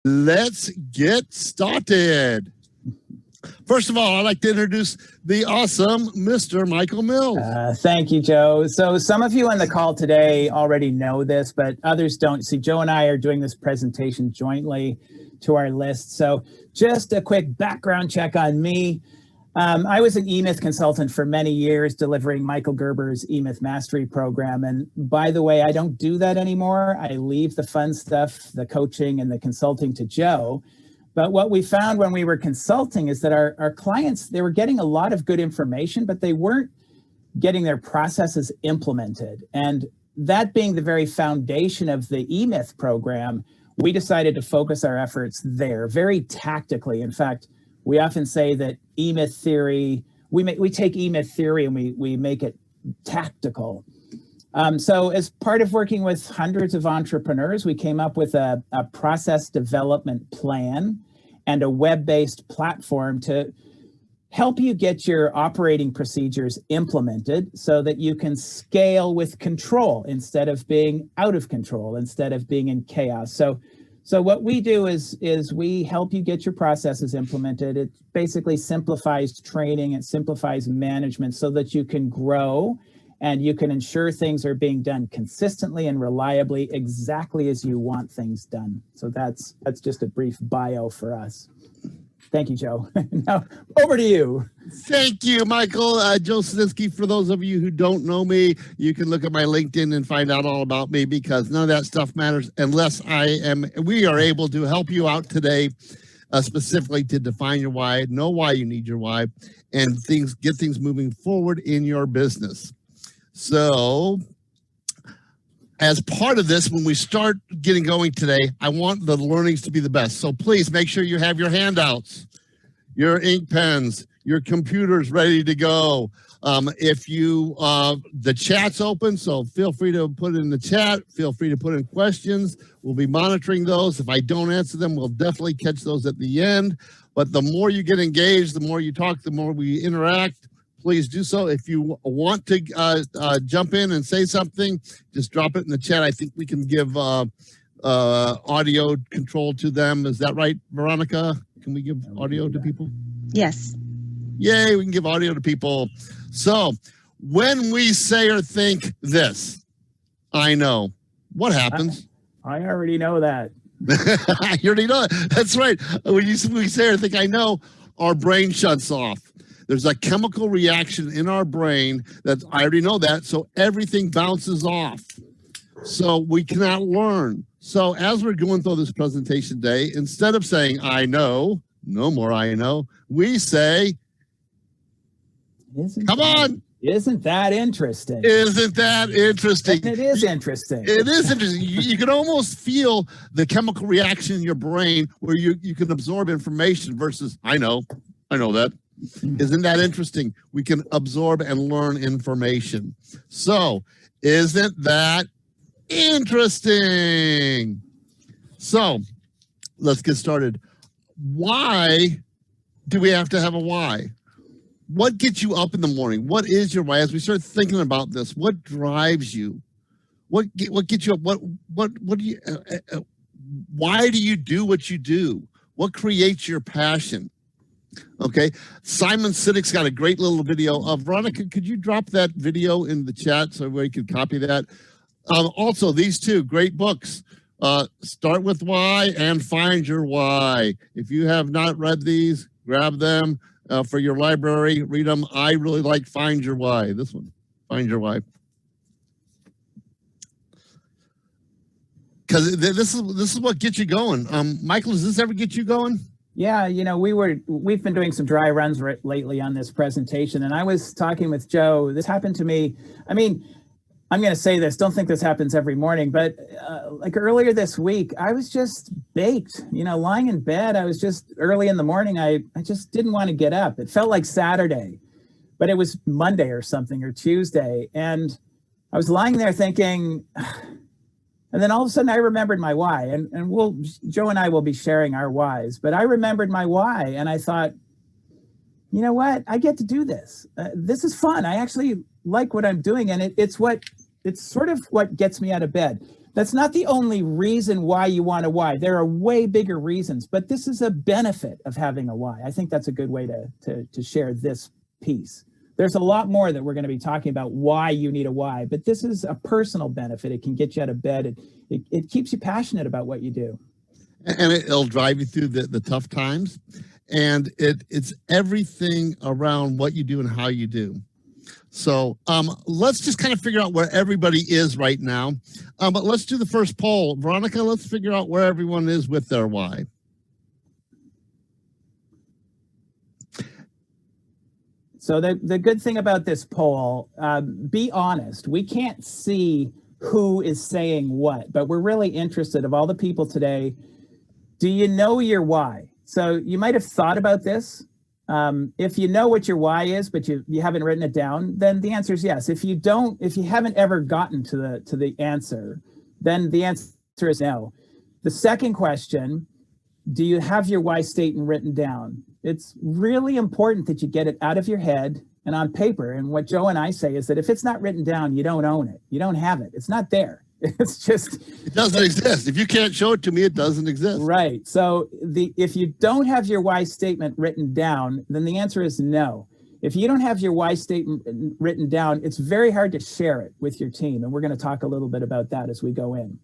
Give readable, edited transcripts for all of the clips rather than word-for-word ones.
Let's get started. First of all, I'd like to introduce the awesome Mr. Michael Mills. Thank you, Joe. So some of you on the call today already know this, but others don't. See, Joe and I are doing this presentation jointly to our list. So just a quick background check on me. I was an eMyth consultant for many years, delivering Michael Gerber's eMyth Mastery program. And by the way, I don't do that anymore. I leave the fun stuff, the coaching and the consulting to Joe. But what we found when we were consulting is that our clients, they were getting a lot of good information, but they weren't getting their processes implemented. And that being the very foundation of the eMyth program, we decided to focus our efforts there very tactically. In fact, we often say that eMyth theory, we take eMyth theory and we make it tactical. So as part of working with hundreds of entrepreneurs, we came up with a process development plan and a web-based platform to help you get your operating procedures implemented so that you can scale with control instead of being out of control, instead of being in chaos. So what we do is we help you get your processes implemented. It basically simplifies training, it simplifies management so that you can grow and you can ensure things are being done consistently and reliably exactly as you want things done. So that's just a brief bio for us. Thank you, Joe. Now, over to you. Thank you, Michael. Joe Siecinksi, for those of you who don't know me, you can look at my LinkedIn and find out all about me because none of that stuff matters unless we are able to help you out today, specifically to define your why, know why you need your why, and get things moving forward in your business. So as part of this, when we start getting going today, I want the learnings to be the best. So please make sure you have your handouts, your ink pens, your computers ready to go. The chat's open, so feel free to put it in the chat. Feel free to put in questions. We'll be monitoring those. If I don't answer them, we'll definitely catch those at the end. But the more you get engaged, the more you talk, the more we interact. Please do so. If you want to jump in and say something, just drop it in the chat. I think we can give audio control to them. Is that right, Veronica? Can we give audio to people? Yes. Yay, we can give audio to people. So when we say or think this, I know, what happens? I already know that. You already know it. That's right. When we say or think I know, our brain shuts off. There's a chemical reaction in our brain that I already know that, so everything bounces off. So we cannot learn. So as we're going through this presentation today, instead of saying, I know, no more I know, we say, come on. Isn't that interesting? Isn't that interesting? And it is interesting. It is interesting. You can almost feel the chemical reaction in your brain where you can absorb information versus, I know that. Isn't that interesting? We can absorb and learn information. So, isn't that interesting? So, let's get started. Why do we have to have a why? What gets you up in the morning? What is your why? As we start thinking about this, what drives you? What gets you up? What do you? Why do you do what you do? What creates your passion? Okay, Simon Sinek's got a great little video. Veronica, could you drop that video in the chat so everybody could copy that? Also, these two great books, Start With Why and Find Your Why. If you have not read these, grab them for your library, read them. I really like Find Your Why, this one, Find Your Why. Because this is what gets you going. Michael, does this ever get you going? Yeah, you know, we've been doing some dry runs lately on this presentation, and I was talking with Joe. This happened to me. I mean, I'm going to say this. Don't think this happens every morning, but like earlier this week, I was just baked. You know, lying in bed. I was just early in the morning. I just didn't want to get up. It felt like Saturday, but it was Monday or something or Tuesday, and I was lying there thinking. And then all of a sudden I remembered my why, and Joe and I will be sharing our whys, but I remembered my why and I thought, you know what, I get to do this. This is fun. I actually like what I'm doing, and it's sort of what gets me out of bed. That's not the only reason why you want a why. There are way bigger reasons, but this is a benefit of having a why. I think that's a good way to share this piece. There's a lot more that we're going to be talking about why you need a why, but this is a personal benefit. It can get you out of bed. It keeps you passionate about what you do. And it'll drive you through the tough times. And it's everything around what you do and how you do. So let's just kind of figure out where everybody is right now. But let's do the first poll. Veronica, let's figure out where everyone is with their why. So the good thing about this poll, be honest. We can't see who is saying what, but we're really interested of all the people today. Do you know your why? So you might have thought about this. If you know what your why is, but you haven't written it down, then the answer is yes. If you haven't ever gotten to the answer, then the answer is no. The second question, do you have your why statement written down? It's really important that you get it out of your head and on paper. And what Joe and I say is that if it's not written down, you don't own it. You don't have it. It's not there. It's just, it doesn't exist. If you can't show it to me, it doesn't exist. Right. So if you don't have your why statement written down, then the answer is no. If you don't have your why statement written down, it's very hard to share it with your team. And we're going to talk a little bit about that as we go in.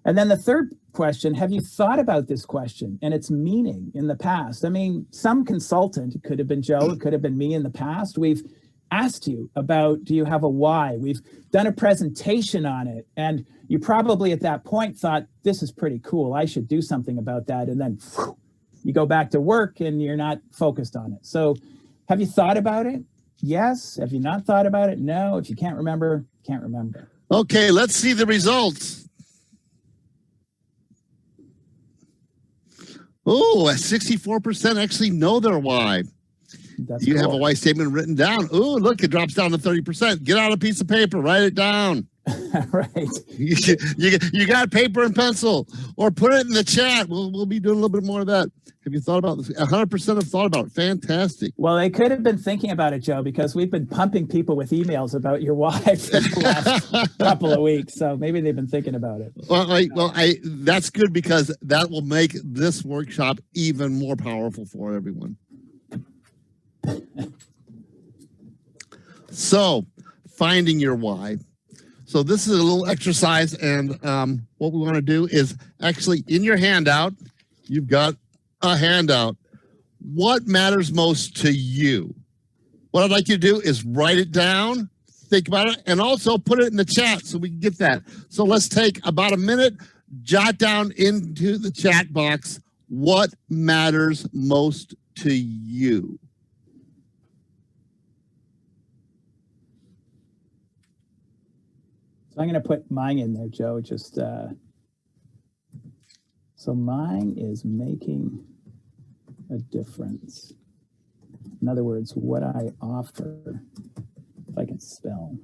And then the third question, have you thought about this question and its meaning in the past? I mean, some consultant, it could have been Joe, it could have been me in the past. We've asked you about, do you have a why? We've done a presentation on it. And you probably at that point thought, this is pretty cool. I should do something about that. And then you go back to work and you're not focused on it. So have you thought about it? Yes. Have you not thought about it? No. If you can't remember, can't remember. Okay, let's see the results. Oh, 64% actually know their why. That's you cool. have a why statement written down. Oh, look, it drops down to 30%. Get out a piece of paper, write it down. Right. You got paper and pencil, or put it in the chat. We'll be doing a little bit more of that. Have you thought about this? 100% have thought about it. Fantastic. Well, they could have been thinking about it, Joe, because we've been pumping people with emails about your why for the last couple of weeks. So maybe they've been thinking about it. Well, that's good, because that will make this workshop even more powerful for everyone. So, finding your why. So this is a little exercise, and what we want to do is actually in your handout, you've got a handout. What matters most to you? What I'd like you to do is write it down, think about it, and also put it in the chat so we can get that. So let's take about a minute, jot down into the chat box what matters most to you. I'm going to put mine in there, Joe, just so mine is making a difference. In other words, what I offer, if I can spell,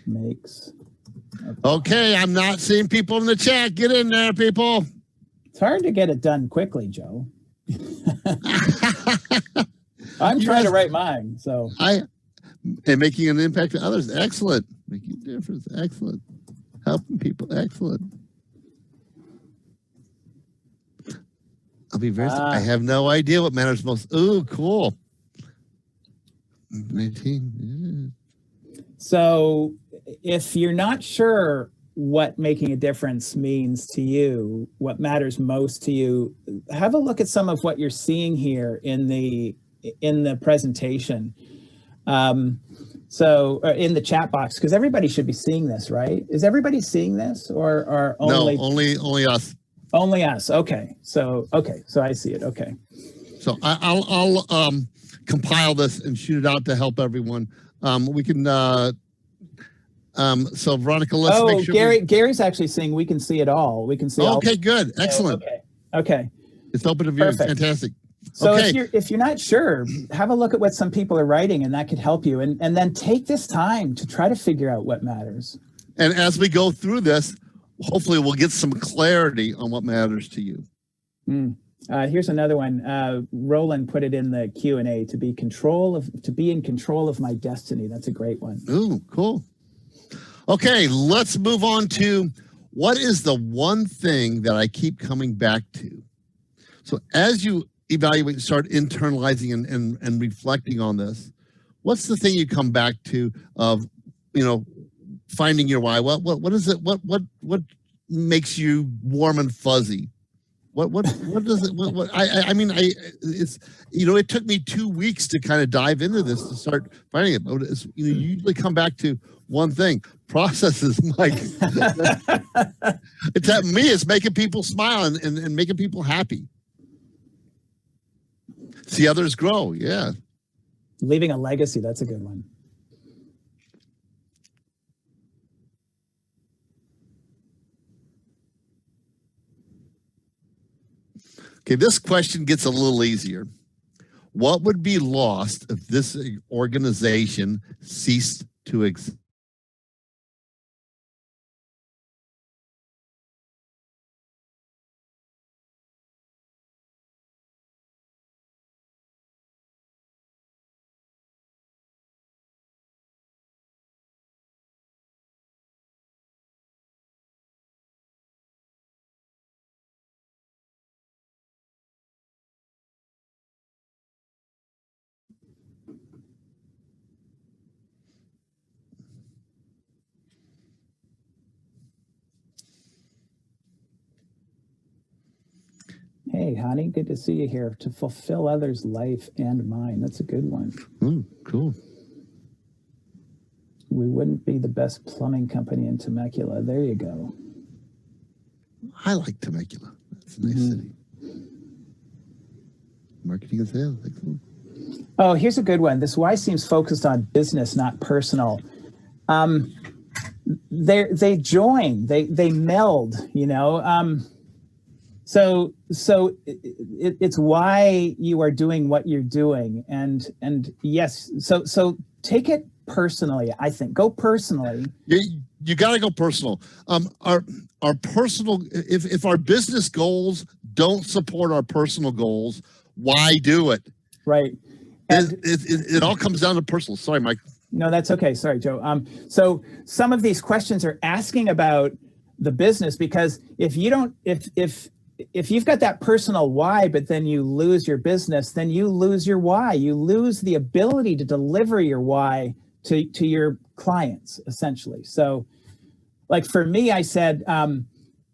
makes. Okay, I'm not seeing people in the chat. Get in there, people. It's hard to get it done quickly, Joe. I'm trying to write mine, so. And making an impact on others, excellent. Making a difference, excellent. Helping people, excellent. I'll be very, I have no idea what matters most. Ooh, cool. 19. So if you're not sure what making a difference means to you, what matters most to you, have a look at some of what you're seeing here in the presentation. So in the chat box, because everybody should be seeing this, right? Is everybody seeing this, or only? No, only us. Only us. Okay. So I see it. Okay. So I'll compile this and shoot it out to help everyone. We can. So Veronica, let's make sure. Gary's actually saying we can see it all. We can see. Okay. Good. Excellent. Okay. It's open to view. Perfect. Fantastic. So okay. if you're not sure, have a look at what some people are writing, and that could help you. And then take this time to try to figure out what matters. And as we go through this, hopefully we'll get some clarity on what matters to you. Here's another one. Roland put it in the Q&A, to be in control of my destiny. That's a great one. Ooh, cool. Okay, let's move on to what is the one thing that I keep coming back to? So as you evaluate, start internalizing and reflecting on this, what's the thing you come back to of, finding your why? What is it? What makes you warm and fuzzy? What does it? It's it took me 2 weeks to kind of dive into this to start finding it. But you usually come back to one thing. Processes, Mike. It's at me. It's making people smile and making people happy. See others grow. Yeah. Leaving a legacy. That's a good one. Okay, this question gets a little easier. What would be lost if this organization ceased to exist? Hey, honey, good to see you here. To fulfill others' life and mine. That's a good one. Cool. We wouldn't be the best plumbing company in Temecula. There you go. I like Temecula. It's a nice city. Marketing and sales. Excellent. Oh, here's a good one. This why seems focused on business, not personal. They join, they meld, So it's why you are doing what you're doing, and yes, so take it personally. I think go personally. You got to go personal. Our personal. If our business goals don't support our personal goals, why do it? Right. And it all comes down to personal. Sorry, Mike. No, that's okay. Sorry, Joe. So some of these questions are asking about the business, because if you don't, if you've got that personal why, but then you lose your business, then you lose your why. You lose the ability to deliver your why to your clients, essentially. So like for me, I said,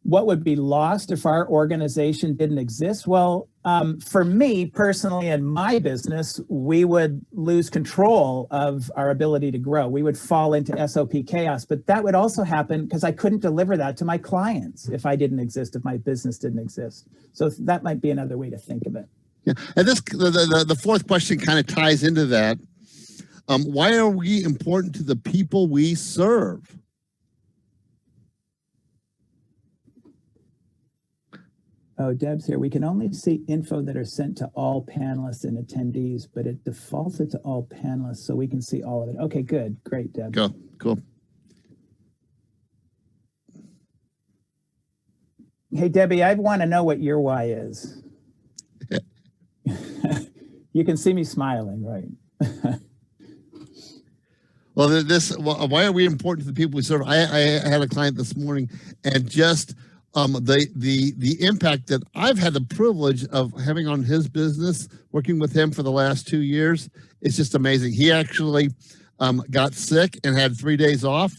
what would be lost if our organization didn't exist? Well, for me personally and my business, we would lose control of our ability to grow. We would fall into SOP chaos, but that would also happen because I couldn't deliver that to my clients if I didn't exist, if my business didn't exist. So that might be another way to think of it. Yeah, and the fourth question kind of ties into that. Why are we important to the people we serve? Oh, Deb's here. We can only see info that are sent to all panelists and attendees, but it defaulted to all panelists, so we can see all of it. Okay, good. Great, Deb. Go. Cool. Hey, Debbie, I want to know what your why is. You can see me smiling, right? Well, why are we important to the people we serve? I had a client this morning, and just the impact that I've had the privilege of having on his business, working with him for the last 2 years, it's just amazing. He actually got sick and had 3 days off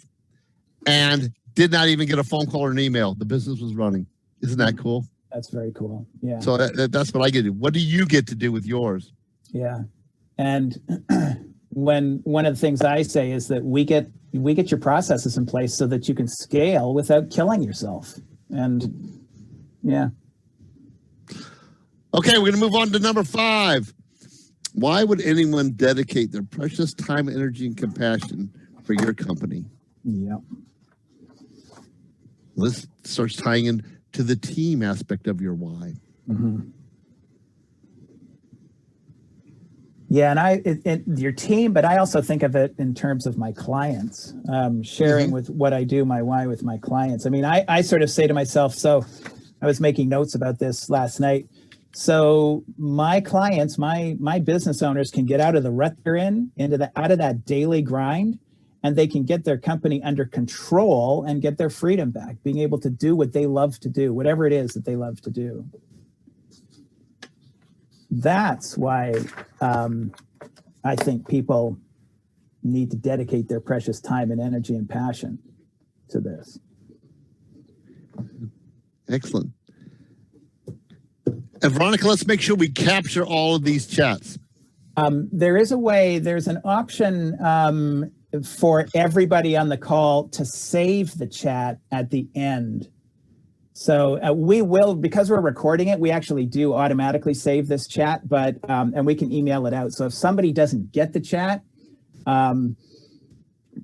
and did not even get a phone call or an email. The business was running. Isn't that cool? That's very cool. Yeah. So that's what I get to do. What do you get to do with yours? Yeah. And when one of the things I say is that we get your processes in place so that you can scale without killing yourself. And yeah. Okay, we're going to move on to number 5. Why would anyone dedicate their precious time, energy, and compassion for your company? Yeah. This starts tying in to the team aspect of your why. Mm-hmm. Yeah, and your team, but I also think of it in terms of my clients, sharing with what I do, my why with my clients. I mean, I sort of say to myself, so I was making notes about this last night. So my clients, my business owners can get out of the rut they're in, out of that daily grind, and they can get their company under control and get their freedom back, being able to do what they love to do, whatever it is that they love to do. That's why I think people need to dedicate their precious time and energy and passion to this. Excellent. And Veronica, let's make sure we capture all of these chats. There is a way, there's an option for everybody on the call to save the chat at the end. So we will, because we're recording it, we actually do automatically save this chat, but and we can email it out. So if somebody doesn't get the chat,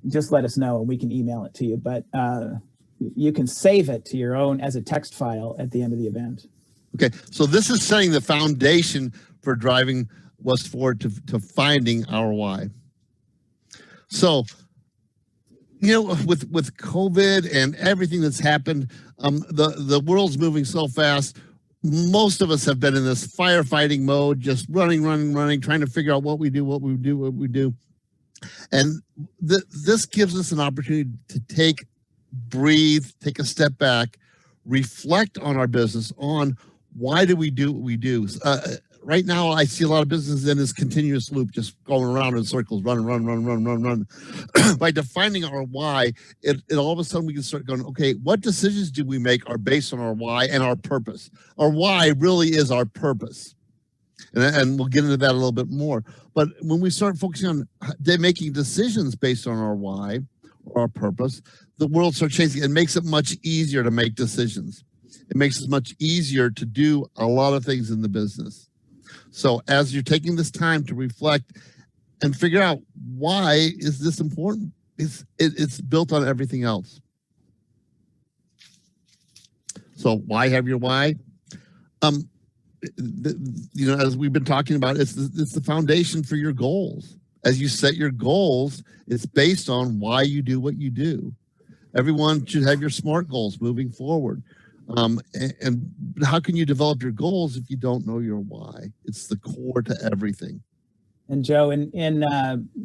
just let us know and we can email it to you. But you can save it to your own as a text file at the end of the event. Okay, so this is setting the foundation for driving us forward to finding our why. So, you know, with COVID and everything that's happened, the world's moving so fast. Most of us have been in this firefighting mode, just running, trying to figure out what we do. And this gives us an opportunity to breathe, take a step back, reflect on our business, on why do we do what we do. Right now, I see a lot of businesses in this continuous loop, just going around in circles, run. By defining our why, it all of a sudden we can start going, okay, what decisions do we make are based on our why and our purpose? Our why really is our purpose. And we'll get into that a little bit more. But when we start focusing on making decisions based on our why or our purpose, the world starts changing. It makes it much easier to make decisions. It makes it much easier to do a lot of things in the business. So as you're taking this time to reflect and figure out why is this important, it's built on everything else. So why have your why? You know, as we've been talking about, it's the foundation for your goals. As you set your goals, it's based on why you do what you do. Everyone should have your SMART goals moving forward. And how can you develop your goals if you don't know your why? It's the core to everything. And Joe,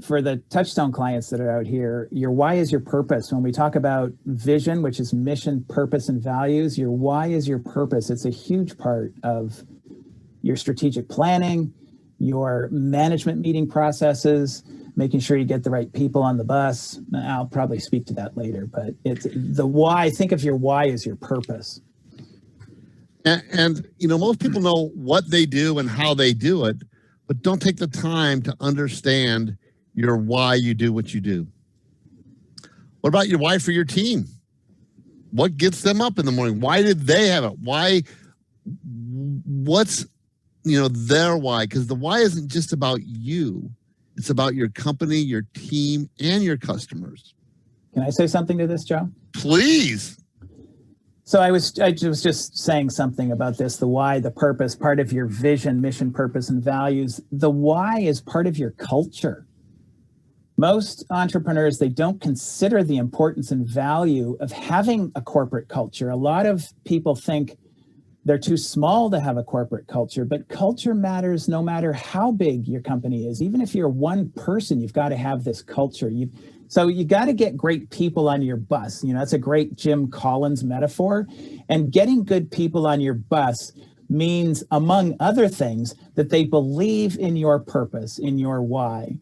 for the TouchStone clients that are out here, your why is your purpose. When we talk about vision, which is mission, purpose, and values, your why is your purpose. It's a huge part of your strategic planning, your management meeting processes, making sure you get the right people on the bus. I'll probably speak to that later, but it's the why. Think of your why as your purpose. And you know, most people know what they do and how they do it, but don't take the time to understand your why you do what you do. What about your why for your team? What gets them up in the morning? Why did they have it? What's, you know, their why? Because the why isn't just about you. It's about your company, your team, and your customers. Can I say something to this, Joe? Please. So I was just saying something about this, the why, the purpose, part of your vision, mission, purpose, and values. The why is part of your culture. Most entrepreneurs, they don't consider the importance and value of having a corporate culture. A lot of people think they're too small to have a corporate culture, but culture matters no matter how big your company is. Even if you're one person, you've got to have this culture. So you got to get great people on your bus. You know, that's a great Jim Collins metaphor. And getting good people on your bus means, among other things, that they believe in your purpose, in your why.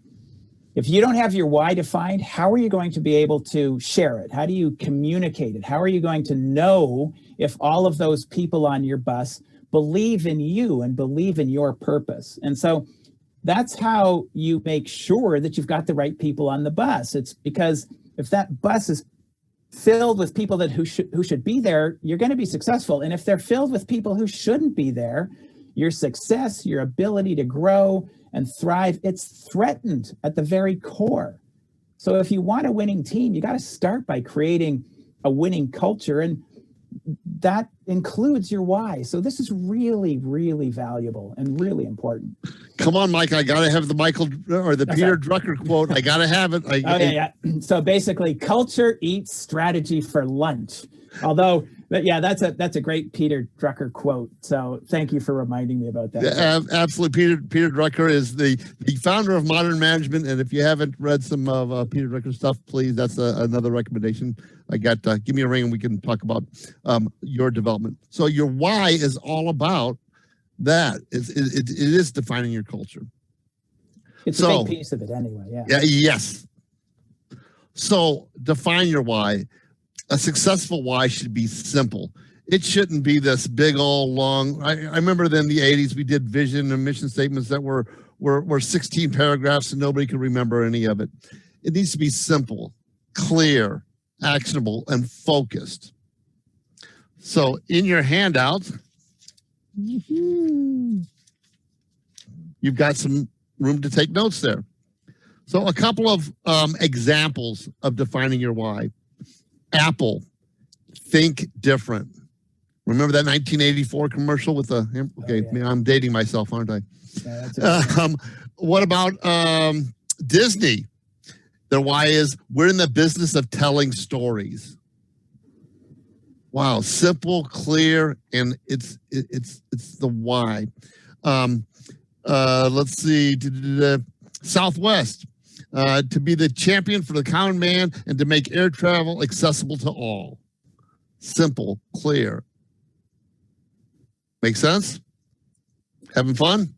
If you don't have your why defined, how are you going to be able to share it? How do you communicate it? How are you going to know if all of those people on your bus believe in you and believe in your purpose? And so that's how you make sure that you've got the right people on the bus. It's because if that bus is filled with people who should be there, you're going to be successful. And if they're filled with people who shouldn't be there, your success, your ability to grow and thrive, it's threatened at the very core. So if you want a winning team, you got to start by creating a winning culture. And that includes your why. So this is really, really valuable and really important. Come on, Mike. I got to have the Michael or the Peter Drucker quote. I got to have it. Yeah. So basically, culture eats strategy for lunch. Although, yeah, that's a great Peter Drucker quote. So thank you for reminding me about that. Yeah, absolutely. Peter Drucker is the founder of modern management. And if you haven't read some of Peter Drucker's stuff, please, that's another recommendation. I got, give me a ring and we can talk about your development. So your why is all about that. It is defining your culture. It's a big piece of it anyway. Yeah. Yes. So define your why. A successful why should be simple. It shouldn't be this big old long. I remember in the 80s we did vision and mission statements that were 16 paragraphs and nobody could remember any of it. It needs to be simple, clear, actionable, and focused. So in your handout, you've got some room to take notes there. So a couple of examples of defining your why. Apple, think different. Remember that 1984 commercial with the, okay, I'm dating myself, aren't I? Yeah, what about Disney? Their why is, we're in the business of telling stories. Wow, simple, clear, and it's the why. Let's see, Southwest. To be the champion for the common man and to make air travel accessible to all. Simple, clear. Make sense? Having fun?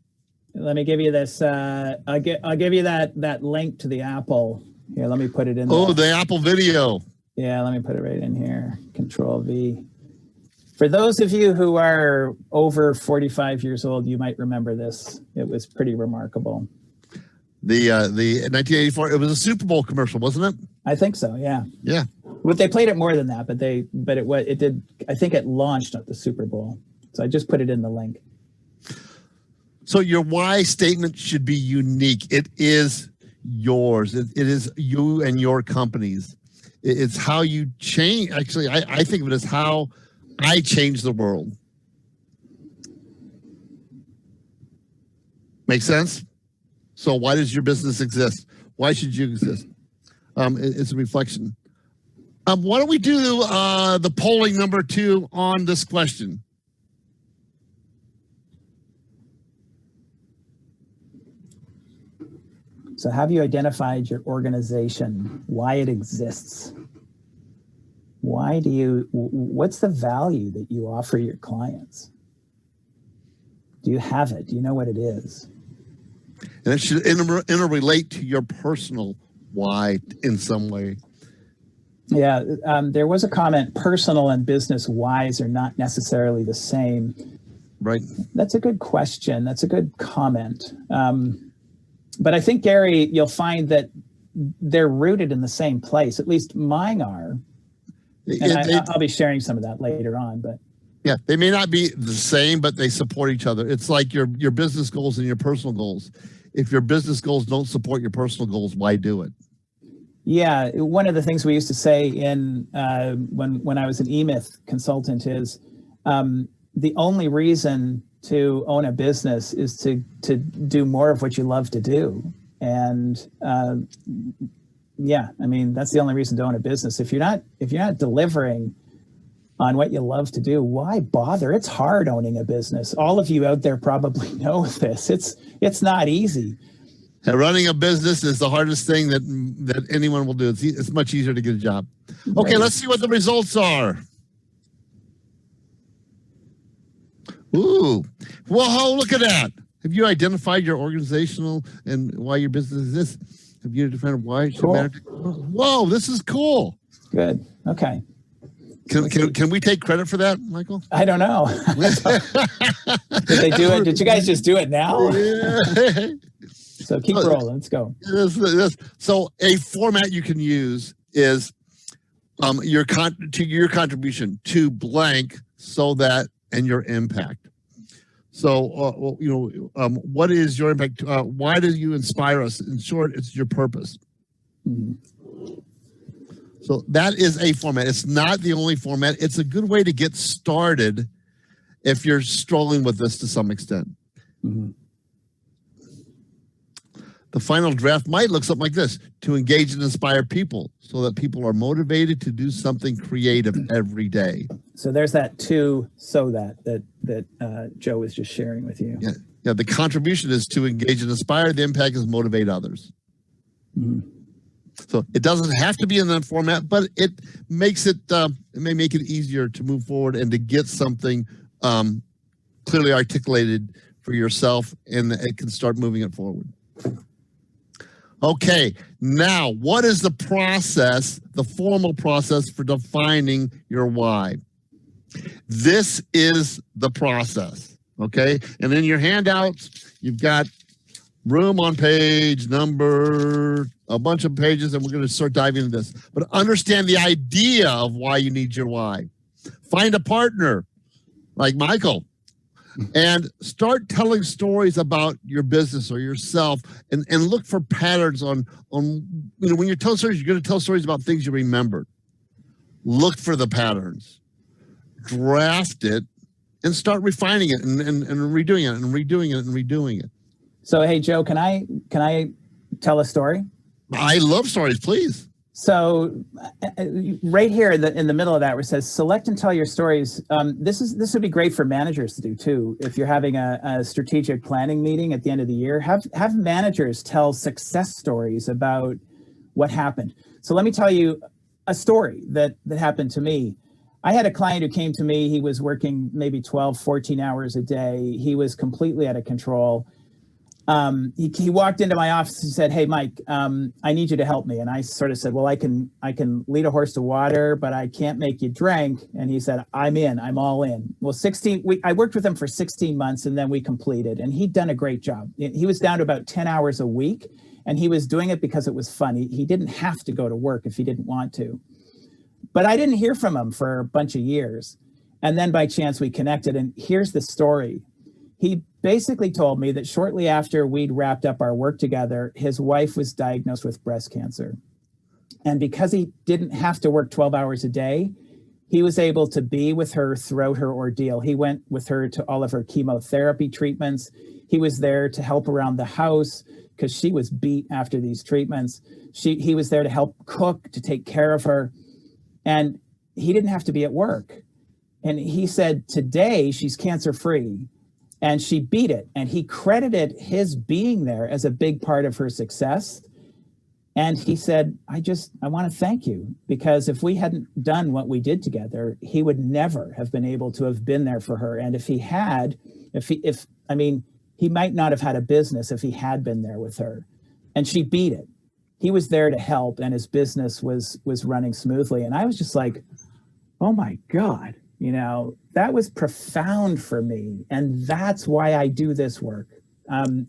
Let me give you this. I'll give you that link to the Apple. Here, let me put it in there. Oh, the Apple video. Yeah, let me put it right in here. Control V. For those of you who are over 45 years old, you might remember this. It was pretty remarkable. The 1984, it was a Super Bowl commercial, wasn't it? I think so, yeah. Yeah. But they played it more than that, but it did, I think it launched at the Super Bowl. So I just put it in the link. So your why statement should be unique. It is yours. It is you and your company's. It's how you change. Actually, I think of it as how I change the world. Make sense? So why does your business exist? Why should you exist? It's a reflection. Why don't we do the polling number 2 on this question? So have you identified your organization, why it exists? What's the value that you offer your clients? Do you have it? Do you know what it is? And it should interrelate to your personal why in some way. Yeah, there was a comment, personal and business whys are not necessarily the same. Right. That's a good question. That's a good comment. But I think, Gary, you'll find that they're rooted in the same place. At least mine are. And I'll be sharing some of that later on. But yeah, they may not be the same, but they support each other. It's like your business goals and your personal goals. If your business goals don't support your personal goals, why do it? Yeah, one of the things we used to say in when I was an eMyth consultant is the only reason to own a business is to do more of what you love to do. And yeah, I mean, that's the only reason to own a business. If you're not delivering on what you love to do, why bother? It's hard owning a business. All of you out there probably know this. It's not easy. And running a business is the hardest thing that anyone will do. It's much easier to get a job. Okay, let's see what the results are. Ooh, whoa, look at that. Have you identified your organizational and why your business exists? Have you defined why it should matter? Whoa, this is cool. Good. Okay. Can we take credit for that, Michael? I don't know. Did they do it? Did you guys just do it now? Yeah. So keep rolling. Let's go. So a format you can use is your contribution to blank so that and your impact. So what is your impact? Why do you inspire us? In short, it's your purpose. Mm-hmm. So that is a format. It's not the only format. It's a good way to get started if you're struggling with this to some extent. Mm-hmm. The final draft might look something like this: to engage and inspire people so that people are motivated to do something creative every day. So there's that that Joe was just sharing with you. Yeah. The contribution is to engage and inspire. The impact is motivate others. Mm-hmm. So it doesn't have to be in that format, but it makes it, it may make it easier to move forward and to get something clearly articulated for yourself, and it can start moving it forward. Okay, now what is the process, the formal process for defining your why? This is the process, okay? And in your handouts, you've got room on page number, a bunch of pages, and we're going to start diving into this. But understand the idea of why you need your why. Find a partner like Michael and start telling stories about your business or yourself, and look for patterns on when you're telling stories, you're going to tell stories about things you remembered. Look for the patterns, draft it, and start refining it and redoing it and redoing it and redoing it. So, hey, Joe, can I tell a story? I love stories, please. So right here in the middle of that where it says select and tell your stories, this would be great for managers to do too. If you're having a strategic planning meeting at the end of the year, have managers tell success stories about what happened. So let me tell you a story that happened to me. I had a client who came to me. He was working maybe 12, 14 hours a day. He was completely out of control. He walked into my office and said, "Hey, Mike, I need you to help me." And I sort of said, "Well, I can lead a horse to water, but I can't make you drink." And he said, "I'm in. I'm all in." Well, I worked with him for 16 months, and then we completed. And he'd done a great job. He was down to about 10 hours a week, and he was doing it because it was fun. He didn't have to go to work if he didn't want to. But I didn't hear from him for a bunch of years. And then by chance we connected, and here's the story. He basically told me that shortly after we'd wrapped up our work together, his wife was diagnosed with breast cancer. And because he didn't have to work 12 hours a day, he was able to be with her throughout her ordeal. He went with her to all of her chemotherapy treatments. He was there to help around the house because she was beat after these treatments. He was there to help cook, to take care of her. And he didn't have to be at work. And he said, today she's cancer-free. And she beat it. And he credited his being there as a big part of her success. And he said, I want to thank you, because if we hadn't done what we did together, he would never have been able to have been there for her. And if he had, he might not have had a business if he had been there with her. And she beat it. He was there to help, and his business was running smoothly. And I was just like, oh my God. That was profound for me. And that's why I do this work.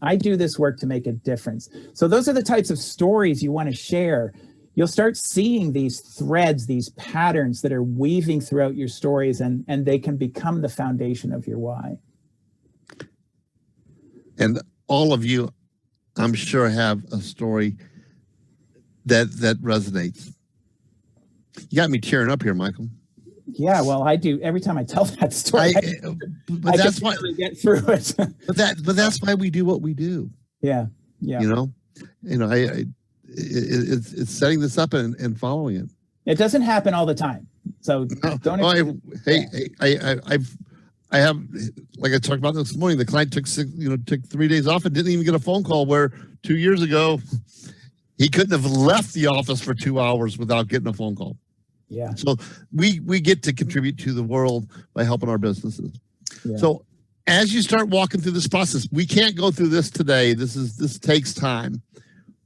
I do this work to make a difference. So those are the types of stories you want to share. You'll start seeing these threads, these patterns that are weaving throughout your stories, and they can become the foundation of your why. And all of you, I'm sure, have a story that resonates. You got me tearing up here, Michael. Yeah, well, I do every time I tell that story. But that's why really get through it. but that's why we do what we do. Yeah. It's setting this up and following it. It doesn't happen all the time, so don't. I have, like I talked about this morning. The client took 3 days off and didn't even get a phone call. Where 2 years ago, he couldn't have left the office for 2 hours without getting a phone call. Yeah. So we get to contribute to the world by helping our businesses. Yeah. So as you start walking through this process, we can't go through this today. This takes time,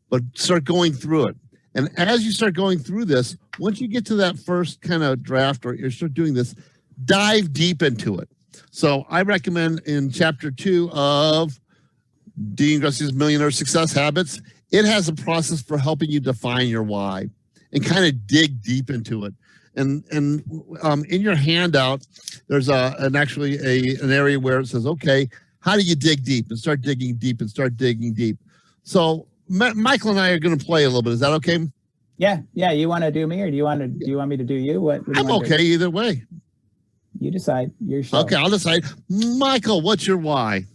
but start going through it. And as you start going through this, once you get to that first kind of draft, or you start doing this, dive deep into it. So I recommend in chapter 2 of Dean Gressy's Millionaire Success Habits, it has a process for helping you define your why and kind of dig deep into it. And in your handout, there's an area where it says, okay, how do you dig deep? And start digging deep and start digging deep. So Michael and I are going to play a little bit. Is that okay? Yeah. You want to do me, or do you want me to do you? What do you I'm want to do? okay either way. You decide. Your show. Okay, I'll decide. Michael, what's your why?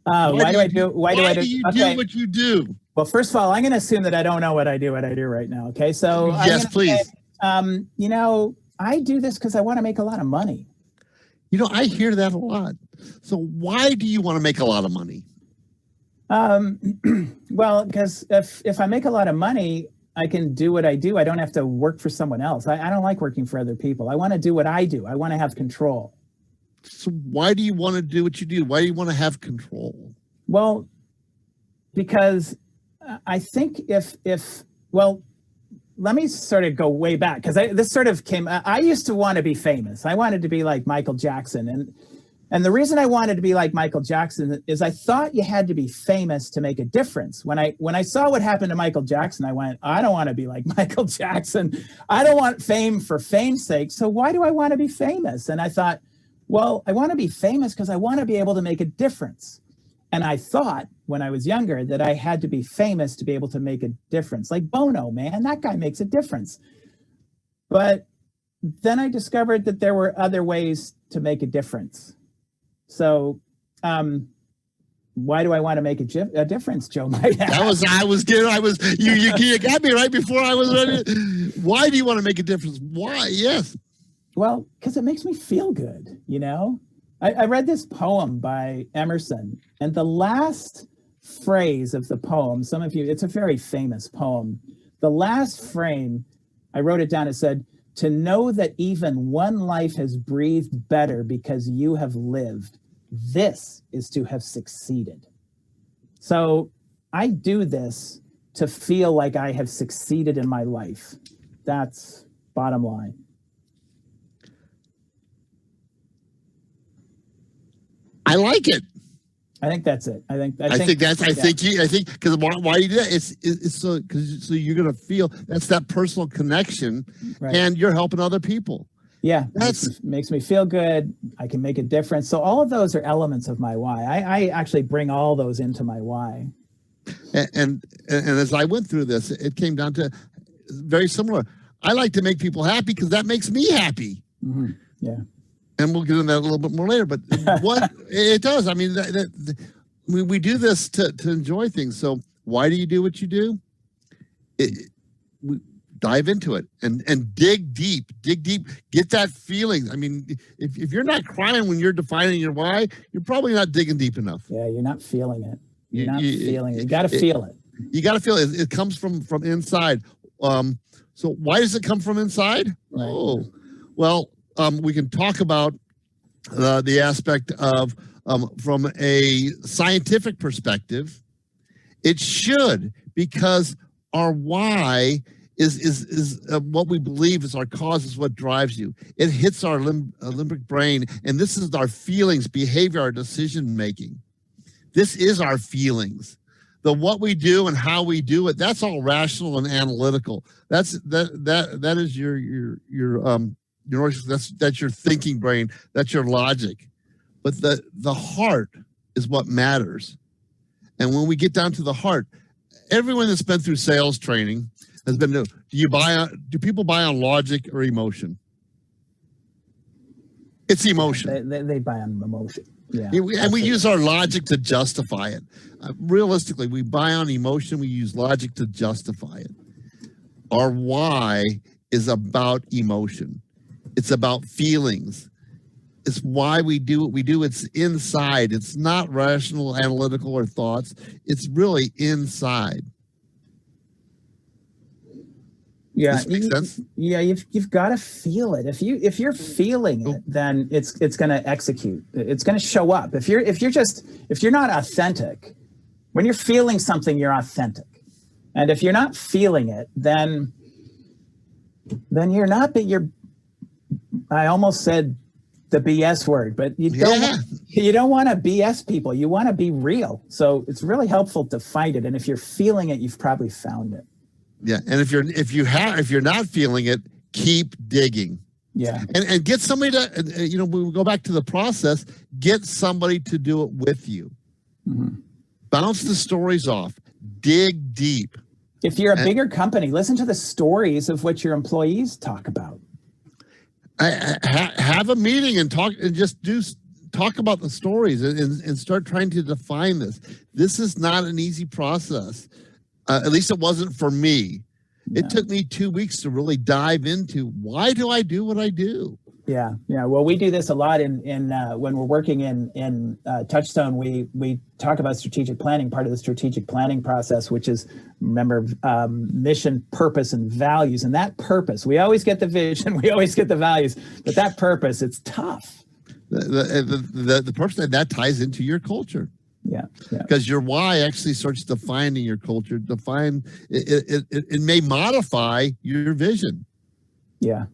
Why do I do? Why do you do what you do? Well, first of all, I'm going to assume that I don't know what I do right now. Okay, so Yes, please. Say, I do this because I want to make a lot of money. I hear that a lot. So why do you want to make a lot of money? Well, because if I make a lot of money, I can do what I do. I don't have to work for someone else. I don't like working for other people. I want to do what I do. I want to have control. So why do you want to do what you do? Why do you want to have control? Well, because I think let me sort of go way back, because this sort of came, I used to want to be famous. I wanted to be like Michael Jackson. And the reason I wanted to be like Michael Jackson is I thought you had to be famous to make a difference. When I saw what happened to Michael Jackson, I went, I don't want to be like Michael Jackson. I don't want fame for fame's sake. So why do I want to be famous? And I thought, well, I want to be famous because I want to be able to make a difference. And I thought when I was younger that I had to be famous to be able to make a difference. Like Bono, man, that guy makes a difference. But then I discovered that there were other ways to make a difference. So why do I want to make a difference, Joe might ask? You got me right before I was ready. Why do you want to make a difference? Why? Yes. Well, because it makes me feel good, I read this poem by Emerson, and the last phrase of the poem, it's a very famous poem. The last frame, I wrote it down, it said, to know that even one life has breathed better because you have lived, this is to have succeeded. So I do this to feel like I have succeeded in my life. That's bottom line. I like it. I think that's it. I think because why you do that? It's so you're gonna feel that's that personal connection, right. And you're helping other people. Yeah, makes me feel good. I can make a difference. So all of those are elements of my why. I actually bring all those into my why. And as I went through this, it came down to very similar. I like to make people happy because that makes me happy. Mm-hmm. Yeah. And we'll get into that a little bit more later, but what it does, I mean, we do this to enjoy things. So why do you do what you do? We dive into it and dig deep, get that feeling. I mean, if you're not crying when you're defining your why, you're probably not digging deep enough. Yeah, you're not feeling it. You're not feeling it. You got to feel it. You got to feel it. It comes from inside. So why does it come from inside? Right. Oh, well, we can talk about the aspect of from a scientific perspective. It should, because our why is what we believe is our cause, is what drives you. It hits our limbic brain, and this is our feelings, behavior, our decision making. This is our feelings. The what we do and how we do it, that's all rational and analytical. That is that's your thinking brain, that's your logic. But the heart is what matters. And when we get down to the heart, everyone that's been through sales training has been, do people buy on logic or emotion? It's emotion. They buy on emotion. Yeah, and we use our logic to justify it. Realistically, we buy on emotion, we use logic to justify it. Our why is about emotion. It's about feelings. It's why we do what we do. It's inside. It's not rational, analytical, or thoughts. It's really inside. Yeah, does this make sense? Yeah, you've got to feel it. If you're feeling it, then it's going to execute. It's going to show up. If you're not authentic, when you're feeling something, you're authentic. And if you're not feeling it, then you're not. But I almost said the BS word, but you don't want to BS people. You want to be real. So it's really helpful to find it. And if you're feeling it, you've probably found it. Yeah, and if you're not feeling it, keep digging. Yeah, and get somebody to we go back to the process. Get somebody to do it with you. Mm-hmm. Bounce the stories off. Dig deep. If you're a bigger company, listen to the stories of what your employees talk about. Have a meeting and talk, and just talk about the stories and start trying to define this. This is not an easy process. At least it wasn't for me. It took me 2 weeks to really dive into, why do I do what I do? Yeah. Well, we do this a lot in when we're working in TouchStone. We talk about strategic planning. Part of the strategic planning process, which is, remember, mission, purpose, and values. And that purpose, we always get the vision, we always get the values, but that purpose, it's tough. The purpose that ties into your culture. Yeah. Because your why actually starts defining your culture. It may modify your vision. Yeah.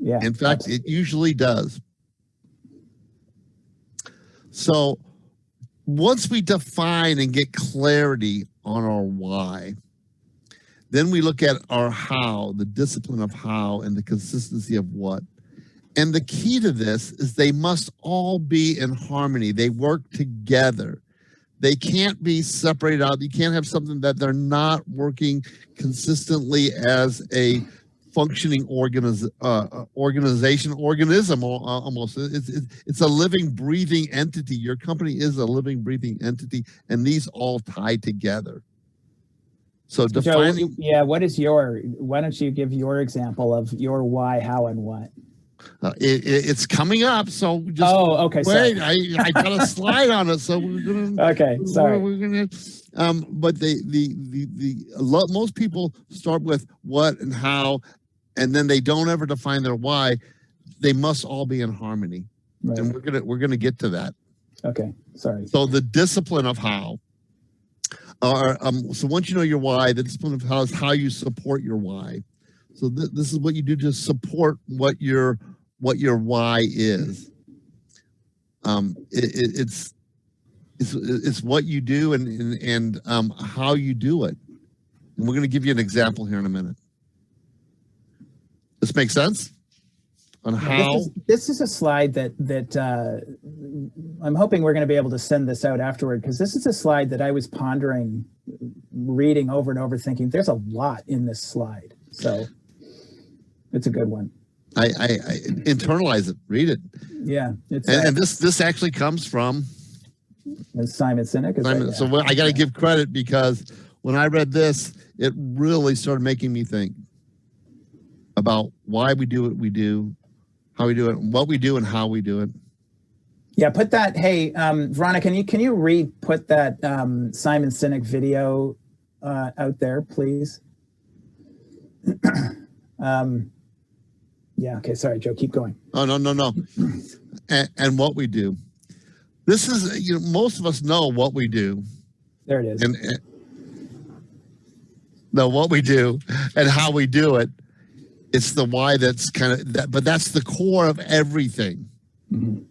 In fact, absolutely. It usually does. So once we define and get clarity on our why, then we look at our how, the discipline of how, and the consistency of what. And the key to this is they must all be in harmony. They work together. They can't be separated out. You can't have something that they're not working consistently as a functioning organism almost. It's a living, breathing entity. Your company is a living, breathing entity, and these all tie together. So defining. Joe, what is why don't you give your example of your why, how, and what? It's coming up, so just okay. Wait, I got a slide on it, so we're gonna. Okay, sorry. We're gonna. But most people start with what and how, and then they don't ever define their why. They must all be in harmony, right. And we're gonna get to that. Okay, sorry. So the discipline of how. So once you know your why, the discipline of how is how you support your why. So this is what you do to support what your why is. It's what you do and how you do it. And we're going to give you an example here in a minute. This makes sense? On how? This is a slide that I'm hoping we're going to be able to send this out afterward, because this is a slide that I was pondering, reading over and over, thinking there's a lot in this slide. So it's a good one. I internalize it, read it. Yeah. And this actually comes from Simon Sinek. So I got to give credit, because when I read this, it really started making me think about why we do what we do, how we do it, what we do, and how we do it. Yeah, put that. Hey, Veronica, can you put that Simon Sinek video out there, please? Yeah. Okay. Sorry, Joe. Keep going. Oh, no. And what we do. This is, most of us know what we do. There it is. And know what we do and how we do it. It's the why that's kind of that, but that's the core of everything. Mm-hmm.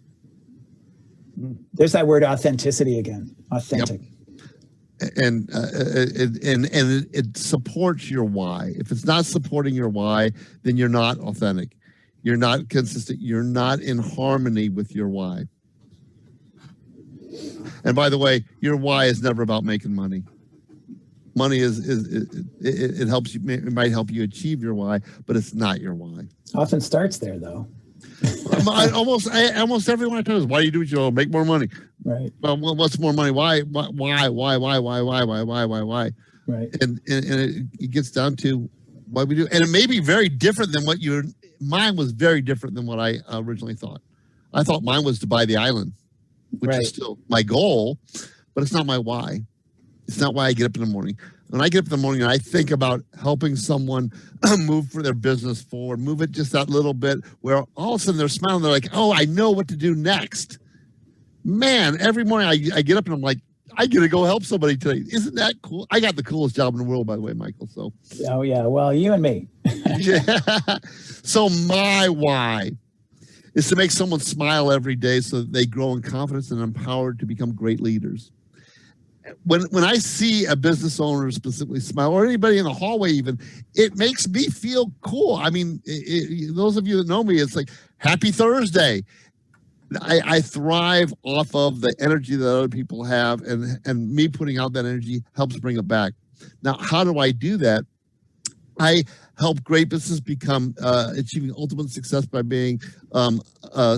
There's that word authenticity again. Authentic. Yep. And it supports your why. If it's not supporting your why, then you're not authentic. You're not consistent. You're not in harmony with your why. And by the way, your why is never about making money. Money it helps you. It might help you achieve your why, but it's not your why. Often starts there, though. Almost everyone I tell is, why do you do what you do? Make more money. Right. Well, what's more money? Why? Right. And it gets down to why we do, and it may be very different than what mine was very different than what I originally thought. I thought mine was to buy the island, which is still my goal, but it's not my why. It's not why I get up in the morning. When I get up in the morning and I think about helping someone move for their business forward, move it just that little bit, where all of a sudden they're smiling, they're like, oh, I know what to do next. Man, every morning I get up and I'm like, I get to go help somebody today. Isn't that cool? I got the coolest job in the world, by the way, Michael. So. Oh, yeah. Well, you and me. Yeah. So my why is to make someone smile every day so that they grow in confidence and empowered to become great leaders. When I see a business owner specifically smile, or anybody in the hallway even, it makes me feel cool. I mean, those of you that know me, it's like, happy Thursday. I thrive off of the energy that other people have, and me putting out that energy helps bring it back. Now, how do I do that? I help great businesses become achieving ultimate success by being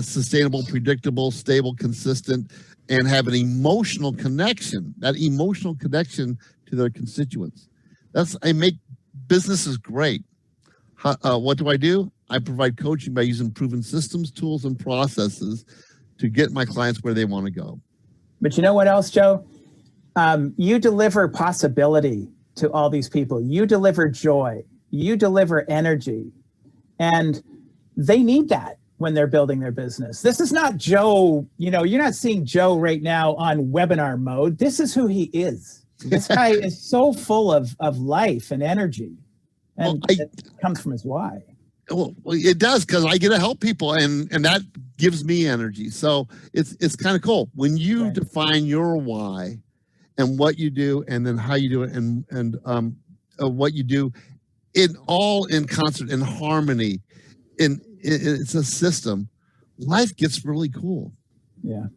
sustainable, predictable, stable, consistent, and have an emotional connection, that emotional connection to their constituents. I make businesses great. What do? I provide coaching by using proven systems, tools, and processes to get my clients where they want to go. But you know what else, Joe? You deliver possibility to all these people. You deliver joy. You deliver energy. And they need that when they're building their business. This is not Joe, you're not seeing Joe right now on webinar mode. This is who he is. This guy is so full of life and energy. And it comes from his why. Well, it does, because I get to help people, and that gives me energy. So it's kind of cool when you define your why and what you do, and then how you do it, and what you do, in concert, in harmony, it's a system. Life gets really cool. Yeah.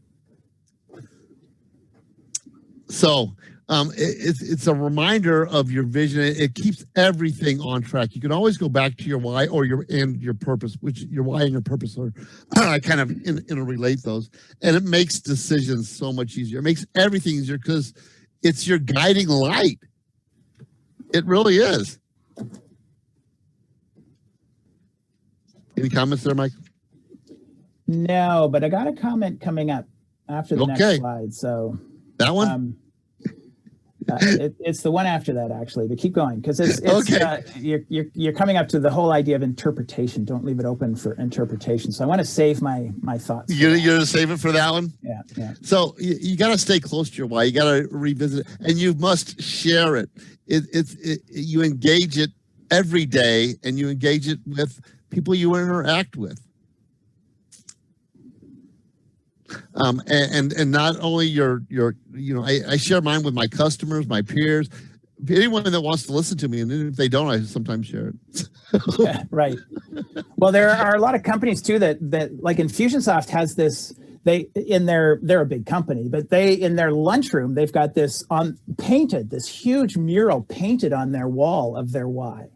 So it's a reminder of your vision. It keeps everything on track. You can always go back to your why or your purpose, which your why and your purpose are kind of interrelate those, and it makes decisions so much easier. It makes everything easier because it's your guiding light. It really is. Any comments there, Mike? No, but I got a comment coming up after the next slide. So that one. It's the one after that, actually, but keep going, because you're coming up to the whole idea of interpretation. Don't leave it open for interpretation. So I want to save my thoughts. You're going to save it for that one? Yeah. So you got to stay close to your why. You got to revisit it, and you must share it. You engage it every day, and you engage it with people you interact with. And not only I share mine with my customers, my peers, anyone that wants to listen to me, and if they don't, I sometimes share it. Yeah, right. Well, there are a lot of companies too that like Infusionsoft has this. They're a big company, but in their lunchroom they've got this this huge mural painted on their wall of their why.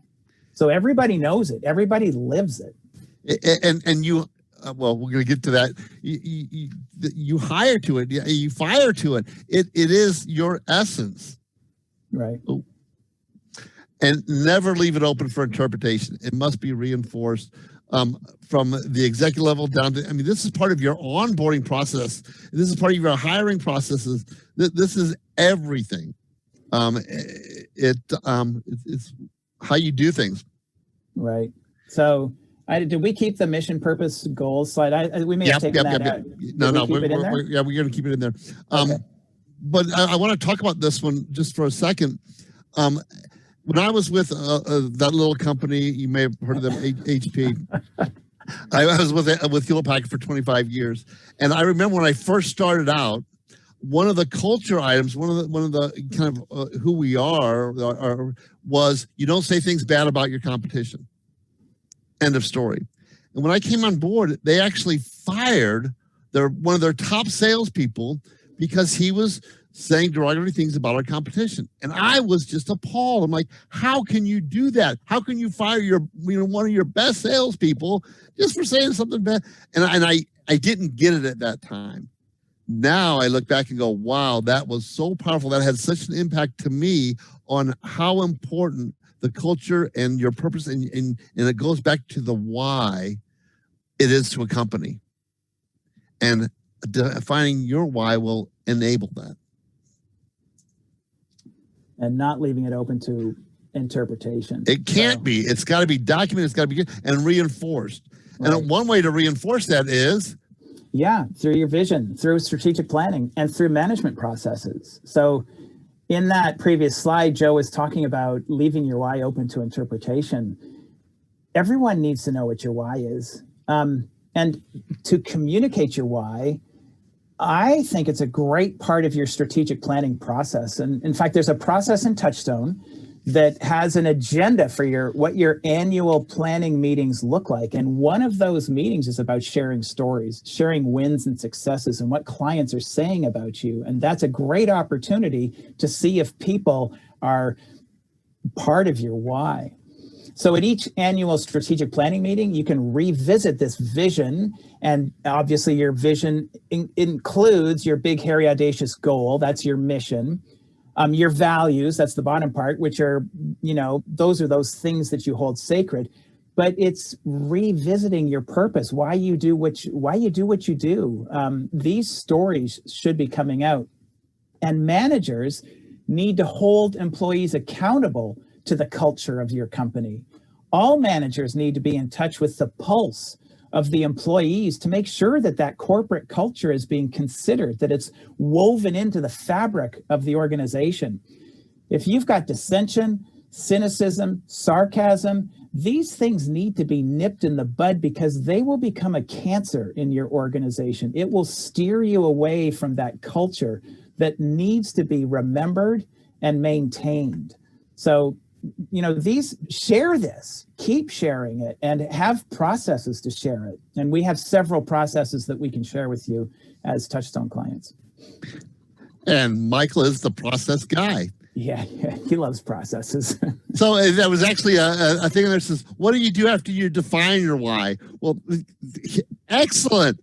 So everybody knows it. Everybody lives it. And you. Well, we're going to get to that. You hire to it. You fire to it. It is your essence. Right. Ooh. And never leave it open for interpretation. It must be reinforced from the executive level down to, this is part of your onboarding process. This is part of your hiring processes. This is everything. It's how you do things. Right. So, did we keep the mission, purpose, goals slide? We may have taken that out. No, we're going to keep it in there. Okay. But I want to talk about this one just for a second. When I was with that little company, you may have heard of them, HP. I was with Hewlett Packard for 25 years, and I remember when I first started out, one of the culture items, one of the kind of who we are was you don't say things bad about your competition. End of story. And when I came on board, they actually fired one of their top salespeople because he was saying derogatory things about our competition. And I was just appalled. I'm like, how can you do that? How can you fire one of your best salespeople just for saying something bad? And I didn't get it at that time. Now I look back and go, wow, that was so powerful. That had such an impact to me on how important the culture and your purpose, and it goes back to the why it is to a company. And defining your why will enable that. And not leaving it open to interpretation. It can't be. It's got to be documented. It's got to be good and reinforced. Right. And one way to reinforce that is? Yeah, through your vision, through strategic planning, and through management processes. So in that previous slide, Joe was talking about leaving your why open to interpretation. Everyone needs to know what your why is. And to communicate your why, I think it's a great part of your strategic planning process. And in fact, there's a process in TouchStone that has an agenda for what your annual planning meetings look like. And one of those meetings is about sharing stories, sharing wins and successes, and what clients are saying about you. And that's a great opportunity to see if people are part of your why. So at each annual strategic planning meeting, you can revisit this vision. And obviously your vision includes your big, hairy, audacious goal. That's your mission. Your values, that's the bottom part, which are, those are those things that you hold sacred. But it's revisiting your purpose, why you do what you do. These stories should be coming out. And managers need to hold employees accountable to the culture of your company. All managers need to be in touch with the pulse of the employees to make sure that that corporate culture is being considered, that it's woven into the fabric of the organization. If you've got dissension, cynicism, sarcasm, these things need to be nipped in the bud because they will become a cancer in your organization. It will steer you away from that culture that needs to be remembered and maintained. So, share this, keep sharing it, and have processes to share it. And we have several processes that we can share with you as TouchStone clients. And Michael is the process guy. Yeah, he loves processes. So that was actually a thing that says, what do you do after you define your why? Well, excellent.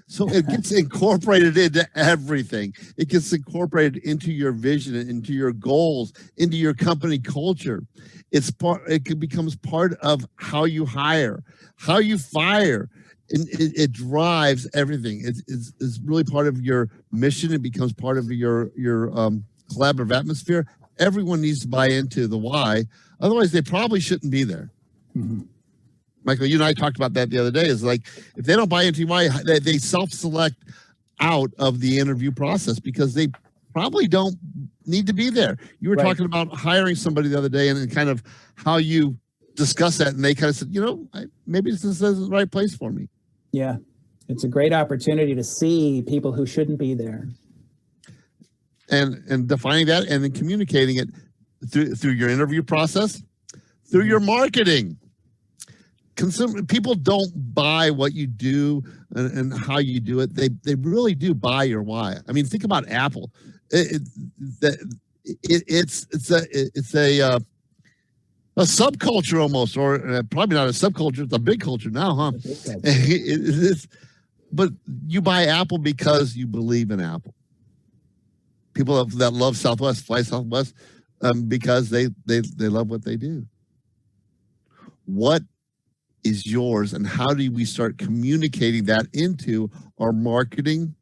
So it gets incorporated into everything. It gets incorporated into your vision, into your goals, into your company culture. It becomes part of how you hire, how you fire. And it drives everything. It's really part of your mission. It becomes part of your collaborative atmosphere. Everyone needs to buy into the why. Otherwise, they probably shouldn't be there. Mm-hmm. Michael, you and I talked about that the other day. Is like, if they don't buy into why, they self-select out of the interview process because they probably don't need to be there. You were talking about hiring somebody the other day and kind of how you discuss that. And they kind of said, maybe this isn't the right place for me. Yeah, it's a great opportunity to see people who shouldn't be there. And defining that and then communicating it through your interview process, through your marketing. People don't buy what you do and how you do it. They really do buy your why. I mean, think about Apple. It's a subculture almost, or probably not a subculture. It's a big culture now, huh? But you buy Apple because you believe in Apple. People that love Southwest fly Southwest because they love what they do. What is yours, and how do we start communicating that into our marketing,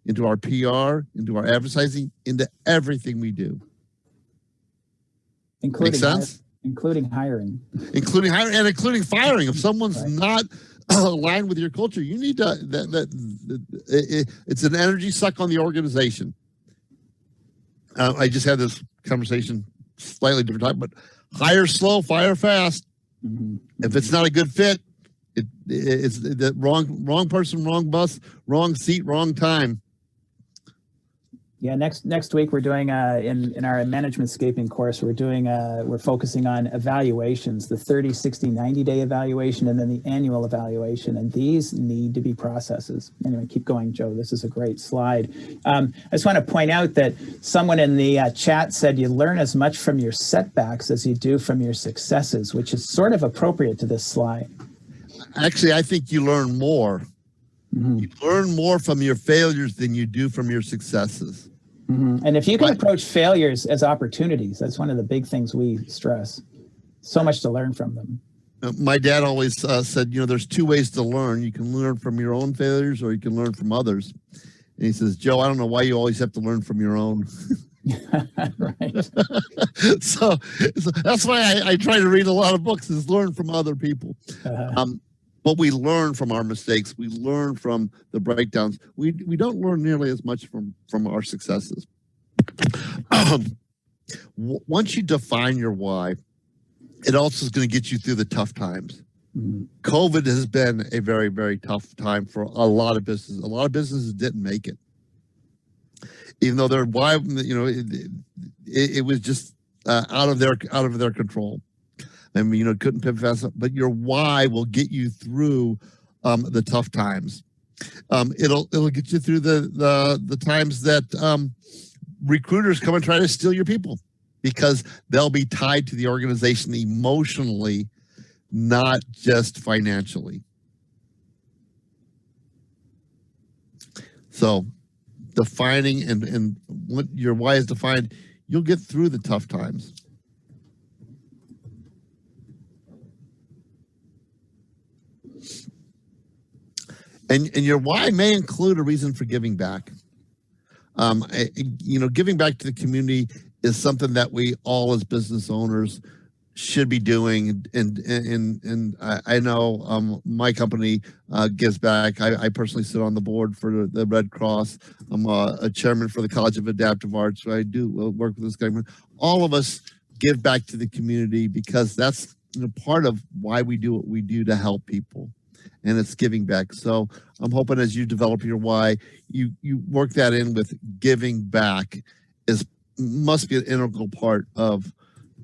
into our PR, into our advertising, into everything we do? Including Make sense? Including hiring. Including hiring and including firing. If someone's not aligned with your culture, you need to, it's an energy suck on the organization. I just had this conversation, slightly different type, but hire slow, fire fast. Mm-hmm. If it's not a good fit, it's the wrong person, wrong bus, wrong seat, wrong time. Yeah, next week we're doing in our management scaping course, we're focusing on evaluations, the 30, 60, 90-day evaluation, and then the annual evaluation. And these need to be processes. Anyway, keep going, Joe. This is a great slide. I just want to point out that someone in the chat said you learn as much from your setbacks as you do from your successes, which is sort of appropriate to this slide. Actually, I think you learn more. Mm-hmm. You learn more from your failures than you do from your successes. Mm-hmm. And if you can approach failures as opportunities, that's one of the big things we stress. So much to learn from them. My dad always said, there's two ways to learn. You can learn from your own failures or you can learn from others. And he says, Joe, I don't know why you always have to learn from your own. Right. so that's why I try to read a lot of books, is learn from other people. But we learn from our mistakes. We learn from the breakdowns. We don't learn nearly as much from our successes. Once you define your why, it also is going to get you through the tough times. Mm-hmm. COVID has been a very, very tough time for a lot of businesses. A lot of businesses didn't make it. Even though their why, it was just out of their control. I mean, couldn't pivot fast enough, but your why will get you through the tough times. It'll get you through the times that recruiters come and try to steal your people. because they'll be tied to the organization emotionally, not just financially. So defining and what your why is defined, you'll get through the tough times. And your why may include a reason for giving back. Giving back to the community is something that we all as business owners should be doing. And I know my company gives back. I personally sit on the board for the Red Cross. I'm a chairman for the College of Adaptive Arts. So I do work with this government. All of us give back to the community because that's part of why we do what we do, to help people. And it's giving back. So I'm hoping as you develop your why, you work that in with giving back must be an integral part of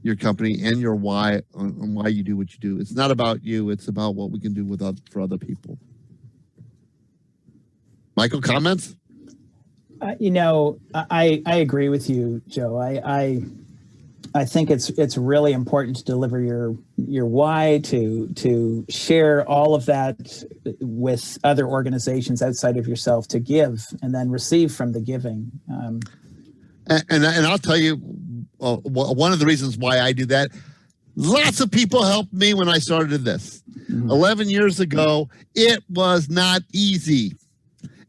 your company and your why on why you do what you do. It's not about you, it's about what we can do for other people. Michael, comments? I agree with you, Joe. I think it's really important to deliver your why, to share all of that with other organizations outside of yourself, to give and then receive from the giving. And I'll tell you, one of the reasons why I do that, lots of people helped me when I started this. 11 years ago, it was not easy.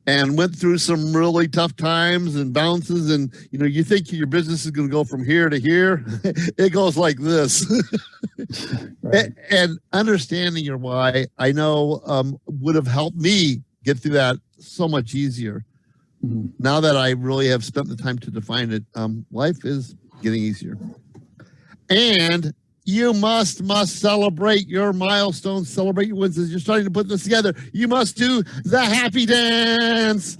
And went through some really tough times and bounces, and you think your business is going to go from here to here. It goes like this. Right. And understanding your why, I know, would have helped me get through that so much easier. Now that I really have spent the time to define it, life is getting easier. And you must celebrate your milestones, celebrate your wins. As you're starting to put this together, you must do the happy dance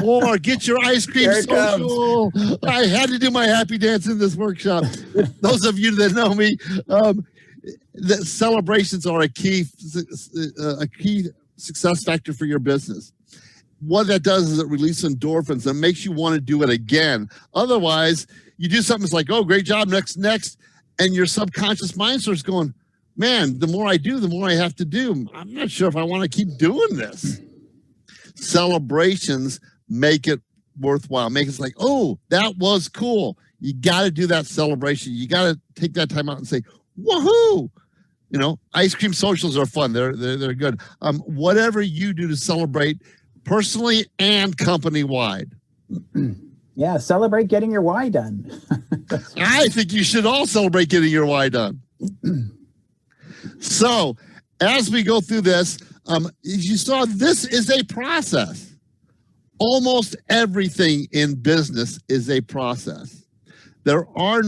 or get your ice cream social. I had to do my happy dance in this workshop. Those of you that know me, the celebrations are a key success factor for your business. What that does is it releases endorphins and makes you want to do it again. Otherwise, you do something that's like, oh, great job, next. And your subconscious mind starts going, man, the more I do, the more I have to do. I'm not sure if I want to keep doing this. Celebrations make it worthwhile. Make it like, oh, that was cool. You got to do that celebration. You got to take that time out and say, woohoo. Ice cream socials are fun. They're good. Whatever you do to celebrate personally and company-wide. Yeah, celebrate getting your why done. I think you should all celebrate getting your why done. So, as we go through this, as you saw, this is a process. Almost everything in business is a process. There are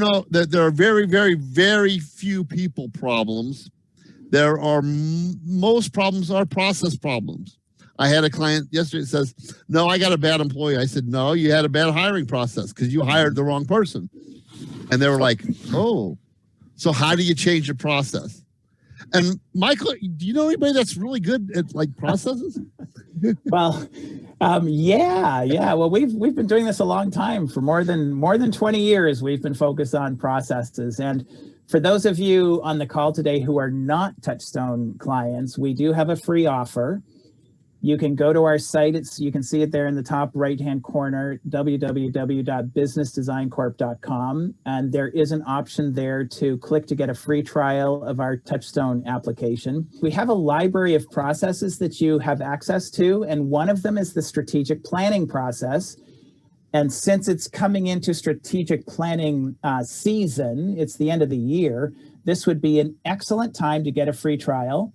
very, very, very few people problems. Most problems are process problems. I had a client yesterday that says, no, I got a bad employee. I said, no, you had a bad hiring process because you hired the wrong person. And they were like, oh, so how do you change your process? And Michael, do you know anybody that's really good at processes? Well, yeah. Well, we've been doing this a long time. For more than 20 years, we've been focused on processes. And for those of you on the call today who are not TouchStone clients, we do have a free offer. You can go to our site. You can see it there in the top right-hand corner, www.businessdesigncorp.com. And there is an option there to click to get a free trial of our TouchStone application. We have a library of processes that you have access to, and one of them is the strategic planning process. And since it's coming into strategic planning season, it's the end of the year, this would be an excellent time to get a free trial.